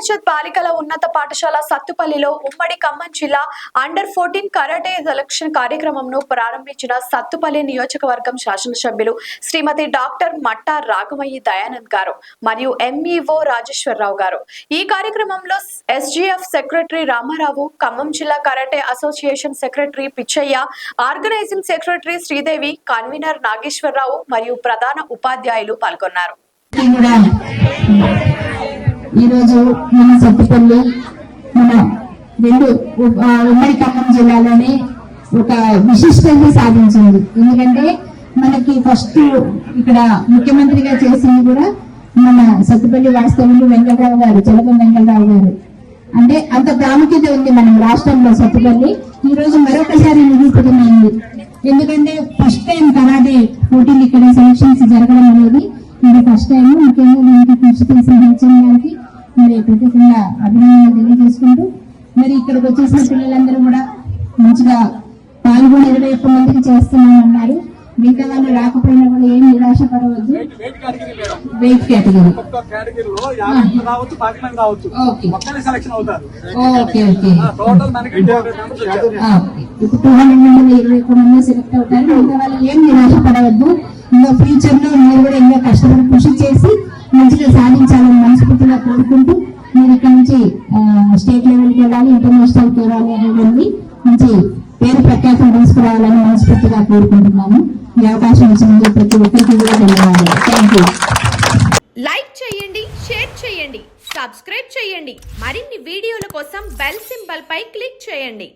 పరిషత్ బాలికల ఉన్నత పాఠశాల సత్తుపల్లిలో ఉమ్మడి ఖమ్మం జిల్లా అండర్-14 కరాటే సెలక్షన్ కార్యక్రమంను ప్రారంభించిన సత్తుపల్లి నియోజకవర్గం శాసనసభ్యులు శ్రీమతి డాక్టర్ మట్టా రాఘమయ్యి దయానంద్ గారు మరియు ఎంఈఓ రాజేశ్వరరావు గారు. ఈ కార్యక్రమంలో ఎస్జీఎఫ్ సెక్రటరీ రామారావు, ఖమ్మం జిల్లా karate association secretary Pichaiah, organizing secretary Sridevi, convener Nageswararao మరియు ప్రధాన ఉపాధ్యాయులు పాల్గొన్నారు. ఈరోజు మన సత్తుపల్లి మన రెండు ఉమ్మడి ఖమ్మం జిల్లాలోనే ఒక విశిష్టంగా సాధించింది. ఎందుకంటే మనకి ఫస్ట్ ఇక్కడ ముఖ్యమంత్రిగా చేసింది కూడా మన సత్తుపల్లి వాస్తవ్యులు వెంకటరావు గారు, చలపం వెంకటరావు గారు. అంటే అంత ప్రాముఖ్యత ఉంది మన రాష్ట్రంలో సత్తుపల్లి. ఈ రోజు మరొకసారి నిరూపితమైంది. ఎందుకంటే ఫస్ట్ టైం కరాటే పోటీలు ఇక్కడ సెలక్షన్స్ జరగడం అనేది ఇది ఫస్ట్ టైం. ముఖ్యంగా దీనికి కృషి చేసిన హెచ్ఎం గారికి మరి ప్రత్యేకంగా అభినందనలు తెలియజేసుకుంటూ, మరి ఇక్కడికి వచ్చేసిన పిల్లలందరూ కూడా మంచిగా పాల్గొని 21 మందికి చేస్తున్నామన్నారు. మిగతా వాళ్ళు రాకపోయినా కూడా ఏం నిరాశ పడవద్దు. వెయిట్ కేటగిరీ ఇప్పుడు 221 మంది సెలెక్ట్ అవుతారు. మిగతా వాళ్ళు ఏం నిరాశ పడవద్దు. ఇంకా ఫ్యూచర్ లో మీరు కూడా ఇంకా కష్టపడి కృషి చేసి మంచిగా సాధించాలని మనస్ఫూర్తిగా కోరుకుంటూ, మీరు ఇక్కడ నుంచి స్టేట్ లెవెల్కి వెళ్ళాలి, ఇంటర్నేషనల్కి వెళ్ళాలి అనేది మంచి పేరు ప్రఖ్యాతం తీసుకురావాలని మనస్ఫూర్తిగా కోరుకుంటున్నాను. ఈ అవకాశం ఇచ్చిన ప్రతి ఒక్కరికి కూడా ధన్యవాదాలు. Thank you. లైక్ చేయండి, షేర్ చేయండి, సబ్స్క్రైబ్ చేయండి. మరిన్ని వీడియోల కోసం బెల్ సింబల్ పై క్లిక్ చేయండి.